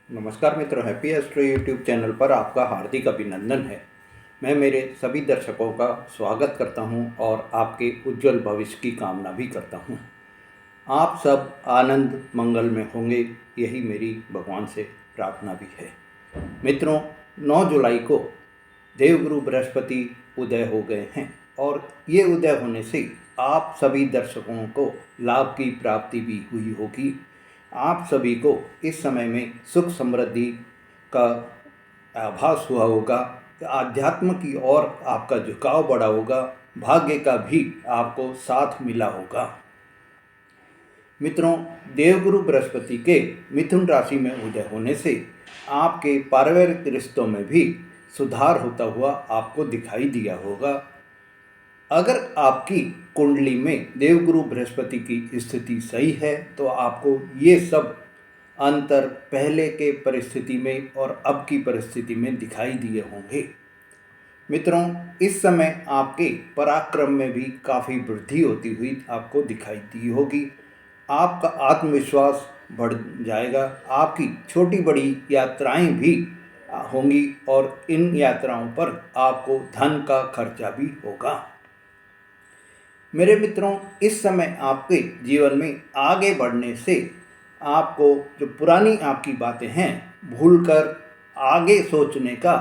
नमस्कार मित्रों, happy astro YouTube channel पर आपका हार्दिक अभिनंदन है। मैं मेरे सभी दर्शकों का स्वागत करता हूं और आपके उज्जवल भविष्य की कामना भी करता हूं। आप सब आनंद मंगल में होंगे, यही मेरी भगवान से प्रार्थना भी है। मित्रों, 9 जुलाई को देवगुरु बृहस्पति उदय हो गए हैं और ये उदय होने से आप सभी दर्शकों को लाभ की प्राप्ति भी हुई होगी। आप सभी को इस समय में सुख समृद्धि का आभास हुआ होगा, आध्यात्म की ओर आपका झुकाव बढ़ा होगा, भाग्य का भी आपको साथ मिला होगा। मित्रों, देवगुरु बृहस्पति के मिथुन राशि में उदय होने से आपके पारिवारिक रिश्तों में भी सुधार होता हुआ आपको दिखाई दिया होगा। अगर आपकी कुंडली में देवगुरु बृहस्पति की स्थिति सही है तो आपको ये सब अंतर पहले के परिस्थिति में और अब की परिस्थिति में दिखाई दिए होंगे। मित्रों, इस समय आपके पराक्रम में भी काफ़ी वृद्धि होती हुई आपको दिखाई दी होगी। आपका आत्मविश्वास बढ़ जाएगा। आपकी छोटी बड़ी यात्राएं भी होंगी और इन यात्राओं पर आपको धन का खर्चा भी होगा। मेरे मित्रों, इस समय आपके जीवन में आगे बढ़ने से आपको जो पुरानी आपकी बातें हैं भूलकर आगे सोचने का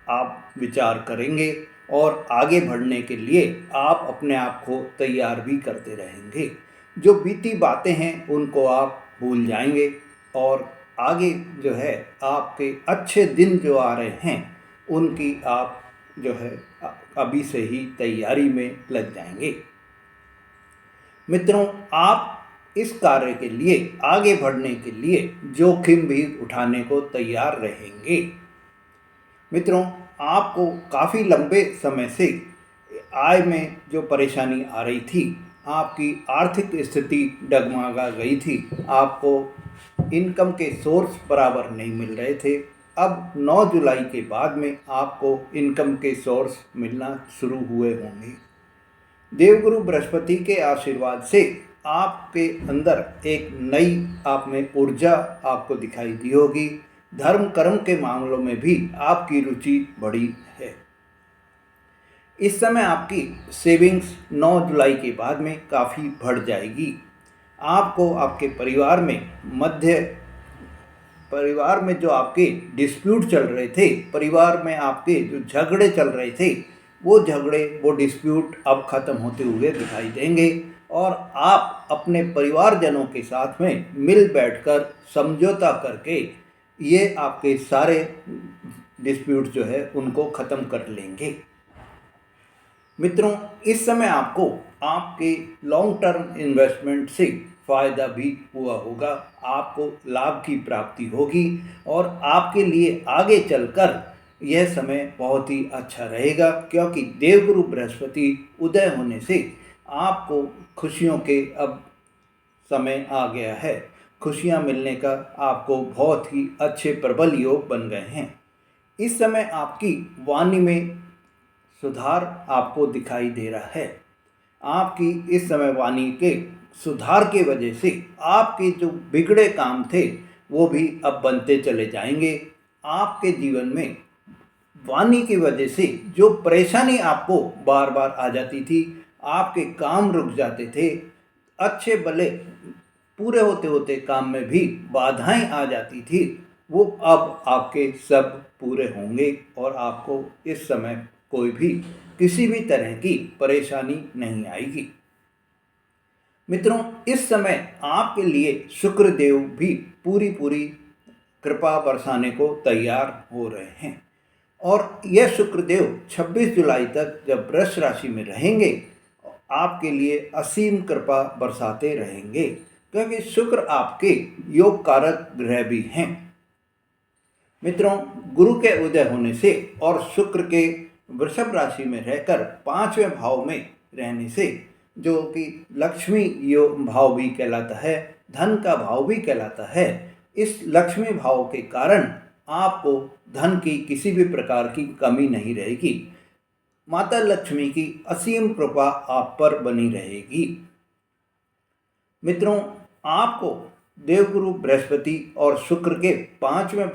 आप विचार करेंगे और आगे बढ़ने के लिए आप अपने आप को तैयार भी करते रहेंगे। जो बीती बातें हैं उनको आप भूल जाएंगे और आगे जो है आपके अच्छे दिन जो आ रहे हैं उनकी आप जो है अभी से ही तैयारी में लग जाएंगे। मित्रों, आप इस कार्य के लिए आगे बढ़ने के लिए जोखिम भी उठाने को तैयार रहेंगे। मित्रों, आपको काफ़ी लंबे समय से आय में जो परेशानी आ रही थी, आपकी आर्थिक स्थिति डगमगा गई थी, आपको इनकम के सोर्स बराबर नहीं मिल रहे थे। अब 9 जुलाई के बाद में आपको इनकम के सोर्स मिलना शुरू हुए होंगे। देवगुरु बृहस्पति के आशीर्वाद से आपके अंदर एक नई आप में ऊर्जा आपको दिखाई दी होगी। धर्म कर्म के मामलों में भी आपकी रुचि बढ़ी है। इस समय आपकी सेविंग्स 9 जुलाई के बाद में काफ़ी बढ़ जाएगी। आपको आपके परिवार में जो आपके डिस्प्यूट चल रहे थे, परिवार में आपके जो झगड़े चल रहे थे, वो डिस्प्यूट अब ख़त्म होते हुए दिखाई देंगे और आप अपने परिवारजनों के साथ में मिल बैठकर समझौता करके ये आपके सारे डिस्प्यूट जो है उनको ख़त्म कर लेंगे। मित्रों, इस समय आपको आपके लॉन्ग टर्म इन्वेस्टमेंट से फ़ायदा भी हुआ होगा। आपको लाभ की प्राप्ति होगी और आपके लिए आगे चलकर यह समय बहुत ही अच्छा रहेगा, क्योंकि देवगुरु बृहस्पति उदय होने से आपको खुशियों के अब समय आ गया है। खुशियां मिलने का आपको बहुत ही अच्छे प्रबल योग बन गए हैं। इस समय आपकी वाणी में सुधार आपको दिखाई दे रहा है। आपकी इस समय वाणी के सुधार के वजह से आपके जो बिगड़े काम थे वो भी अब बनते चले जाएंगे। आपके जीवन में वाणी की वजह से जो परेशानी आपको बार बार आ जाती थी, आपके काम रुक जाते थे, अच्छे भले पूरे होते होते काम में भी बाधाएं आ जाती थी, वो अब आपके सब पूरे होंगे और आपको इस समय कोई भी किसी भी तरह की परेशानी नहीं आएगी। मित्रों, इस समय आपके लिए शुक्रदेव भी पूरी कृपा बरसाने को तैयार हो रहे हैं और यह शुक्रदेव 26 जुलाई तक जब वृष राशि में रहेंगे आपके लिए असीम कृपा बरसाते रहेंगे, क्योंकि शुक्र आपके योग कारक ग्रह भी हैं। मित्रों, गुरु के उदय होने से और शुक्र के वृषभ राशि में रहकर 5वें भाव में रहने से, जो कि लक्ष्मी योग भाव भी कहलाता है, धन का भाव भी कहलाता है, इस लक्ष्मी भाव के कारण आपको धन की किसी भी प्रकार की कमी नहीं रहेगी। माता लक्ष्मी की असीम कृपा आप पर बनी रहेगी। मित्रों, आपको देवगुरु बृहस्पति और शुक्र के पांचवें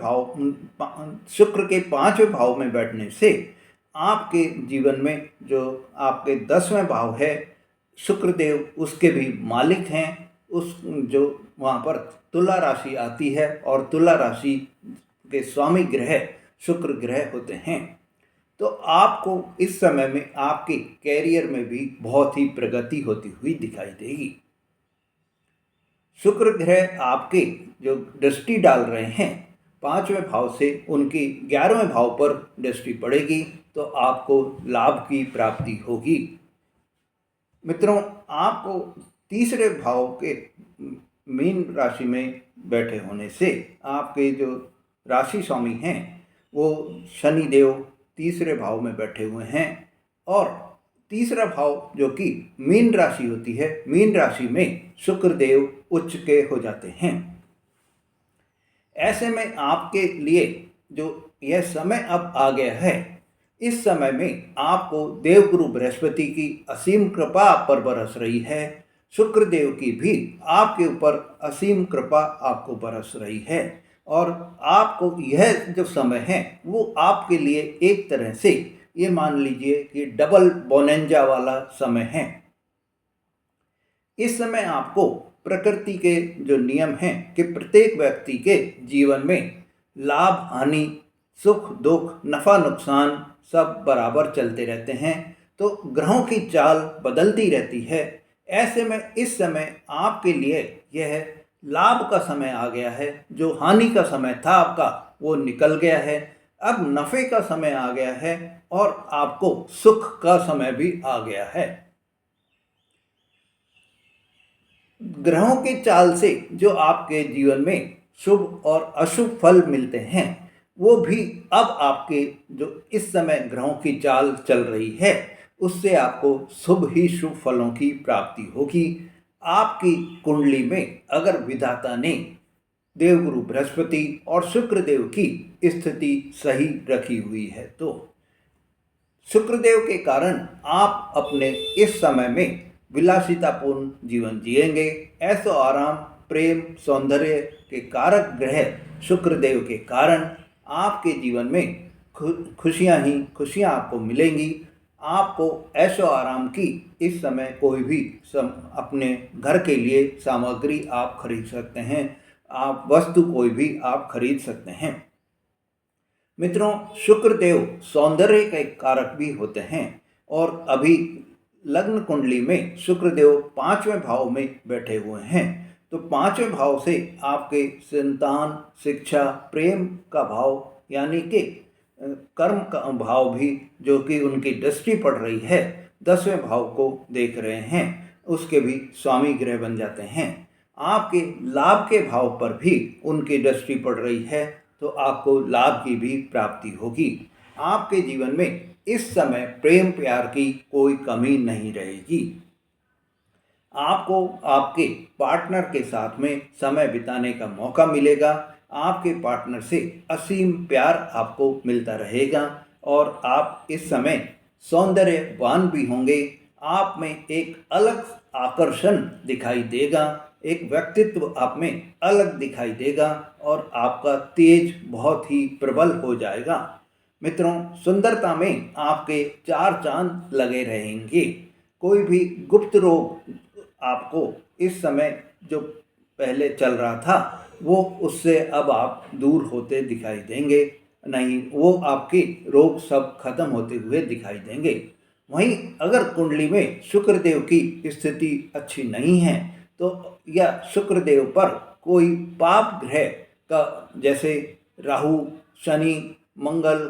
भाव में बैठने से आपके जीवन में जो आपके 10वें भाव है, शुक्रदेव उसके भी मालिक हैं। उस जो वहाँ पर तुला राशि आती है और तुला राशि के स्वामी ग्रह शुक्र ग्रह होते हैं। तो आपको इस समय में आपके कैरियर में भी बहुत ही प्रगति होती हुई दिखाई देगी। शुक्र ग्रह आपके जो दृष्टि डाल रहे हैं 5वें भाव से, उनकी 11वें भाव पर दृष्टि पड़ेगी तो आपको लाभ की प्राप्ति होगी। मित्रों, आपको तीसरे भाव के मीन राशि में बैठे होने से आपके जो राशि स्वामी हैं वो शनिदेव तीसरे भाव में बैठे हुए हैं और तीसरा भाव जो कि मीन राशि होती है, मीन राशि में शुक्रदेव उच्च के हो जाते हैं। ऐसे में आपके लिए जो यह समय अब आ गया है, इस समय में आपको देवगुरु बृहस्पति की असीम कृपा आप पर बरस रही है। शुक्रदेव की भी आपके ऊपर असीम कृपा आपको बरस रही है और आपको यह जो समय है वो आपके लिए एक तरह से ये मान लीजिए कि डबल बोनेंजा वाला समय है। इस समय आपको प्रकृति के जो नियम हैं कि प्रत्येक व्यक्ति के जीवन में लाभ हानि, सुख दुख, नफा नुकसान सब बराबर चलते रहते हैं, तो ग्रहों की चाल बदलती रहती है। ऐसे में इस समय आपके लिए यह लाभ का समय आ गया है। जो हानि का समय था आपका वो निकल गया है, अब नफ़े का समय आ गया है और आपको सुख का समय भी आ गया है। ग्रहों की चाल से जो आपके जीवन में शुभ और अशुभ फल मिलते हैं वो भी अब आपके जो इस समय ग्रहों की चाल चल रही है उससे आपको शुभ ही शुभ फलों की प्राप्ति होगी। आपकी कुंडली में अगर विधाता ने देवगुरु बृहस्पति और शुक्रदेव की स्थिति सही रखी हुई है तो शुक्रदेव के कारण आप अपने इस समय में विलासितापूर्ण जीवन जिएंगे। ऐसो आराम, प्रेम, सौंदर्य के कारक ग्रह शुक्रदेव के कारण आपके जीवन में खुशियां ही खुशियां आपको मिलेंगी। आपको ऐशो आराम की इस समय कोई भी अपने घर के लिए सामग्री आप खरीद सकते हैं, आप वस्तु कोई भी आप खरीद सकते हैं। मित्रों, शुक्रदेव सौंदर्य के कारक भी होते हैं और अभी लग्न कुंडली में शुक्रदेव 5वें भाव में बैठे हुए हैं, तो 5वें भाव से आपके संतान, शिक्षा, प्रेम का भाव यानी कि कर्म का भाव भी जो कि उनकी दृष्टि पड़ रही है 10वें भाव को देख रहे हैं, उसके भी स्वामी ग्रह बन जाते हैं। आपके लाभ के भाव पर भी उनकी दृष्टि पड़ रही है तो आपको लाभ की भी प्राप्ति होगी। आपके जीवन में इस समय प्रेम प्यार की कोई कमी नहीं रहेगी। आपको आपके पार्टनर के साथ में समय बिताने का मौका मिलेगा। आपके पार्टनर से असीम प्यार आपको मिलता रहेगा और आप इस समय सौंदर्यवान भी होंगे। आप में एक अलग आकर्षण दिखाई देगा, एक व्यक्तित्व आप में अलग दिखाई देगा और आपका तेज बहुत ही प्रबल हो जाएगा। मित्रों, सुंदरता में आपके 4 चांद लगे रहेंगे। कोई भी गुप्त रोग आपको इस समय जो पहले चल रहा था वो उससे अब आप दूर होते दिखाई देंगे, नहीं वो आपके रोग सब खत्म होते हुए दिखाई देंगे। वहीं अगर कुंडली में शुक्रदेव की स्थिति अच्छी नहीं है तो या शुक्रदेव पर कोई पाप ग्रह का जैसे राहु, शनि, मंगल,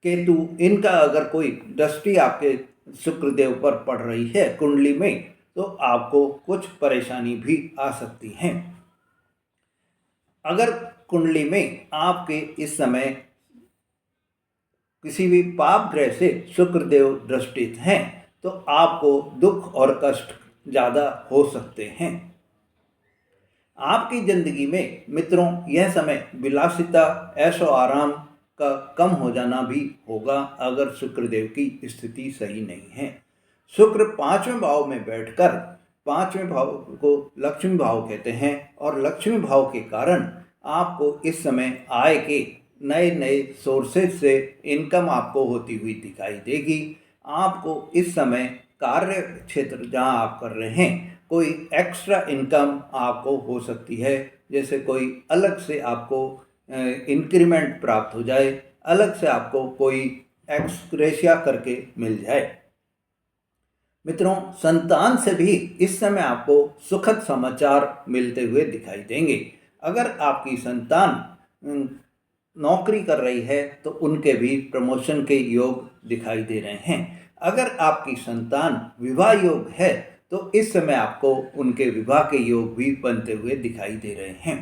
केतु, इनका अगर कोई दृष्टि आपके शुक्रदेव पर पड़ रही है कुंडली में तो आपको कुछ परेशानी भी आ सकती हैं। अगर कुंडली में आपके इस समय किसी भी पाप ग्रह से शुक्रदेव दृष्टित हैं तो आपको दुख और कष्ट ज़्यादा हो सकते हैं। आपकी ज़िंदगी में मित्रों यह समय विलासिता, ऐशो आराम का कम हो जाना भी होगा अगर शुक्रदेव की स्थिति सही नहीं है। शुक्र 5वें भाव में बैठकर पांचवें भाव को लक्ष्मी भाव कहते हैं और लक्ष्मी भाव के कारण आपको इस समय आय के नए नए सोर्सेज से इनकम आपको होती हुई दिखाई देगी। आपको इस समय कार्य क्षेत्र जहां आप कर रहे हैं कोई एक्स्ट्रा इनकम आपको हो सकती है, जैसे कोई अलग से आपको इंक्रीमेंट प्राप्त हो जाए, अलग से आपको कोई एक्सग्रेशिया करके मिल जाए। मित्रों, संतान से भी इस समय आपको सुखद समाचार मिलते हुए दिखाई देंगे। अगर आपकी संतान नौकरी कर रही है तो उनके भी प्रमोशन के योग दिखाई दे रहे हैं। अगर आपकी संतान विवाह योग है तो इस समय आपको उनके विवाह के योग भी बनते हुए दिखाई दे रहे हैं।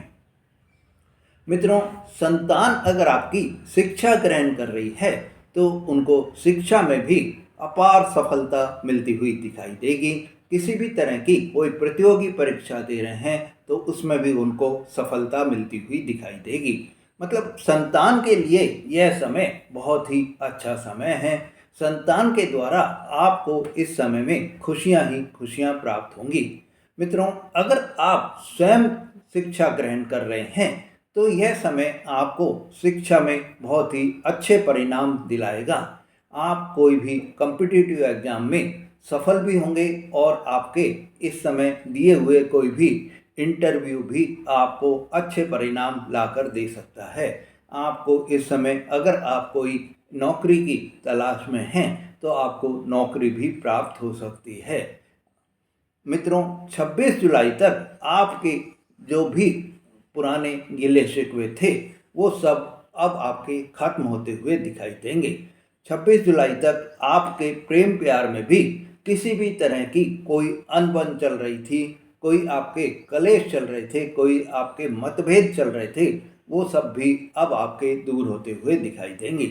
मित्रों, संतान अगर आपकी शिक्षा ग्रहण कर रही है तो उनको शिक्षा में भी अपार सफलता मिलती हुई दिखाई देगी। किसी भी तरह की कोई प्रतियोगी परीक्षा दे रहे हैं तो उसमें भी उनको सफलता मिलती हुई दिखाई देगी। मतलब संतान के लिए यह समय बहुत ही अच्छा समय है। संतान के द्वारा आपको इस समय में खुशियां ही खुशियां प्राप्त होंगी। मित्रों, अगर आप स्वयं शिक्षा ग्रहण कर रहे हैं तो यह समय आपको शिक्षा में बहुत ही अच्छे परिणाम दिलाएगा। आप कोई भी कॉम्पिटिटिव एग्जाम में सफल भी होंगे और आपके इस समय दिए हुए कोई भी इंटरव्यू भी आपको अच्छे परिणाम लाकर दे सकता है। आपको इस समय अगर आप कोई नौकरी की तलाश में हैं तो आपको नौकरी भी प्राप्त हो सकती है। मित्रों, 26 जुलाई तक आपके जो भी पुराने गिले शिकवे थे वो सब अब आपके खत्म होते हुए दिखाई देंगे। 26 जुलाई तक आपके प्रेम प्यार में भी किसी भी तरह की कोई अनबन चल रही थी, कोई आपके कलेश चल रहे थे, कोई आपके मतभेद चल रहे थे, वो सब भी अब आपके दूर होते हुए दिखाई देंगे।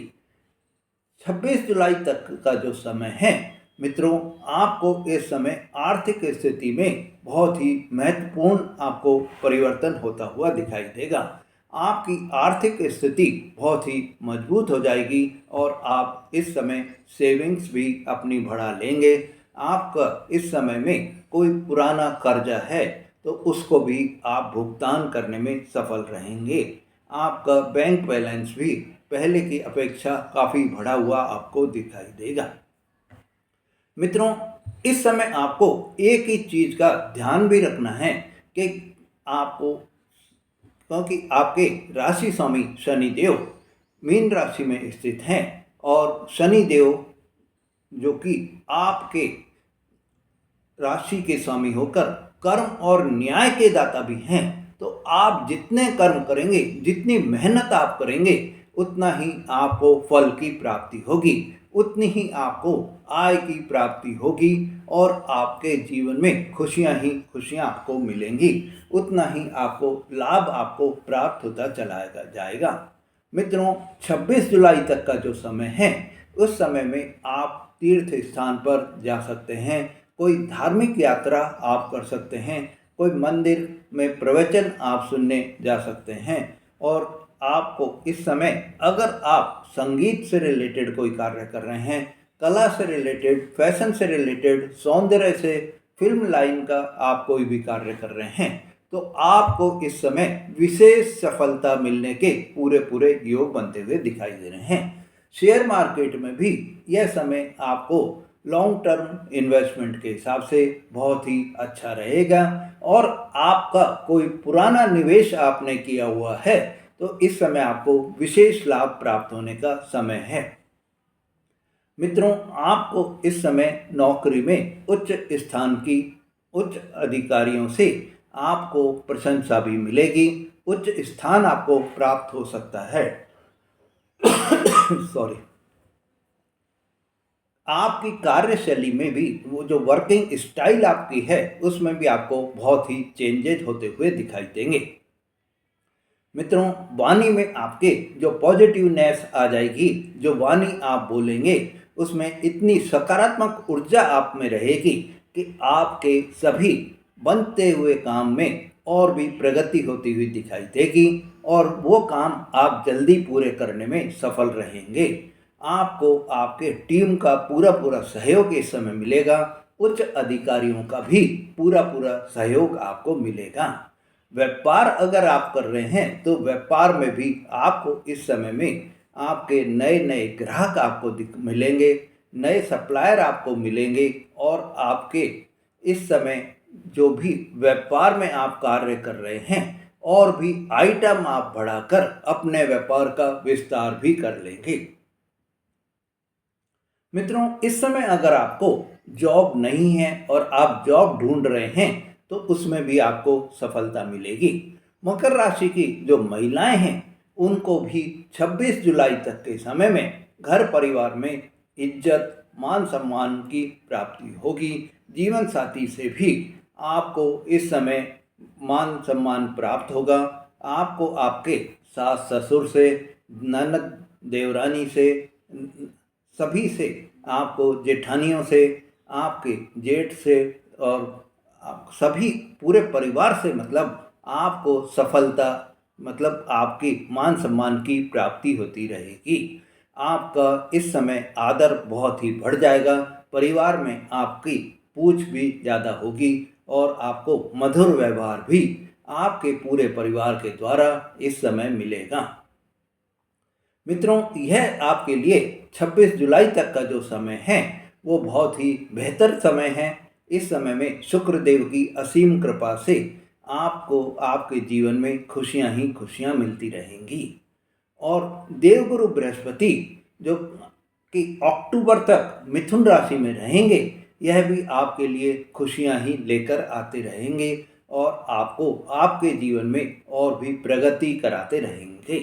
26 जुलाई तक का जो समय है मित्रों, आपको इस समय आर्थिक स्थिति में बहुत ही महत्वपूर्ण आपको परिवर्तन होता हुआ दिखाई देगा। आपकी आर्थिक स्थिति बहुत ही मजबूत हो जाएगी और आप इस समय सेविंग्स भी अपनी बढ़ा लेंगे। आपका इस समय में कोई पुराना कर्जा है तो उसको भी आप भुगतान करने में सफल रहेंगे। आपका बैंक बैलेंस भी पहले की अपेक्षा काफ़ी बढ़ा हुआ आपको दिखाई देगा। मित्रों, इस समय आपको एक ही चीज़ का ध्यान भी रखना है कि आपको, क्योंकि आपके राशि स्वामी शनिदेव मीन राशि में स्थित हैं और शनिदेव जो कि आपके राशि के स्वामी होकर कर्म और न्याय के दाता भी हैं, तो आप जितने कर्म करेंगे, जितनी मेहनत आप करेंगे, उतना ही आपको फल की प्राप्ति होगी, उतनी ही आपको आय की प्राप्ति होगी और आपके जीवन में खुशियां ही खुशियां आपको मिलेंगी, उतना ही आपको लाभ आपको प्राप्त होता चला जाएगा। मित्रों, 26 जुलाई तक का जो समय है उस समय में आप तीर्थ स्थान पर जा सकते हैं, कोई धार्मिक यात्रा आप कर सकते हैं, कोई मंदिर में प्रवचन आप सुनने जा सकते हैं और आपको इस समय अगर आप संगीत से रिलेटेड कोई कार्य कर रहे हैं, कला से रिलेटेड, फैशन से रिलेटेड, सौंदर्य से, फिल्म लाइन का आप कोई भी कार्य कर रहे हैं तो आपको इस समय विशेष सफलता मिलने के पूरे पूरे योग बनते हुए दिखाई दे रहे हैं। शेयर मार्केट में भी यह समय आपको लॉन्ग टर्म इन्वेस्टमेंट के हिसाब से बहुत ही अच्छा रहेगा और आपका कोई पुराना निवेश आपने किया हुआ है तो इस समय आपको विशेष लाभ प्राप्त होने का समय है। मित्रों, आपको इस समय नौकरी में उच्च स्थान की उच्च अधिकारियों से आपको प्रशंसा भी मिलेगी, उच्च स्थान आपको प्राप्त हो सकता है। सॉरी। आपकी कार्यशैली में भी वो जो वर्किंग स्टाइल आपकी है उसमें भी आपको बहुत ही चेंजेज होते हुए दिखाई देंगे। मित्रों, वाणी में आपके जो पॉजिटिवनेस आ जाएगी, जो वाणी आप बोलेंगे उसमें इतनी सकारात्मक ऊर्जा आप में रहेगी कि आपके सभी बनते हुए काम में और भी प्रगति होती हुई दिखाई देगी और वो काम आप जल्दी पूरे करने में सफल रहेंगे। आपको आपके टीम का पूरा पूरा सहयोग इस समय मिलेगा। उच्च अधिकारियों का भी पूरा पूरा सहयोग आपको मिलेगा। व्यापार अगर आप कर रहे हैं तो व्यापार में भी आपको इस समय में आपके नए नए ग्राहक आपको मिलेंगे, नए सप्लायर आपको मिलेंगे और आपके इस समय जो भी व्यापार में आप कार्य कर रहे हैं और भी आइटम आप बढ़ाकर अपने व्यापार का विस्तार भी कर लेंगे। मित्रों, इस समय अगर आपको जॉब नहीं है और आप जॉब ढूंढ रहे हैं तो उसमें भी आपको सफलता मिलेगी। मकर राशि की जो महिलाएं हैं उनको भी 26 जुलाई तक के समय में घर परिवार में इज्जत मान सम्मान की प्राप्ति होगी। जीवन साथी से भी आपको इस समय मान सम्मान प्राप्त होगा। आपको आपके सास ससुर से, ननद देवरानी से, सभी से, आपको जेठानियों से, आपके जेठ से और सभी पूरे परिवार से मतलब आपको सफलता मतलब आपकी मान सम्मान की प्राप्ति होती रहेगी। आपका इस समय आदर बहुत ही बढ़ जाएगा। परिवार में आपकी पूछ भी ज़्यादा होगी और आपको मधुर व्यवहार भी आपके पूरे परिवार के द्वारा इस समय मिलेगा। मित्रों, यह आपके लिए 26 जुलाई तक का जो समय है वो बहुत ही बेहतर समय है। इस समय में शुक्र देव की असीम कृपा से आपको आपके जीवन में खुशियां ही खुशियां मिलती रहेंगी। और देवगुरु बृहस्पति जो कि अक्टूबर तक मिथुन राशि में रहेंगे, यह भी आपके लिए खुशियां ही लेकर आते रहेंगे और आपको आपके जीवन में और भी प्रगति कराते रहेंगे।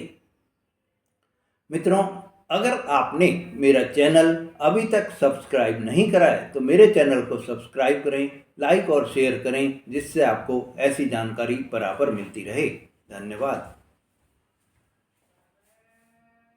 मित्रों, अगर आपने मेरा चैनल अभी तक सब्सक्राइब नहीं करा है तो मेरे चैनल को सब्सक्राइब करें, लाइक और शेयर करें, जिससे आपको ऐसी जानकारी बराबर मिलती रहे। धन्यवाद।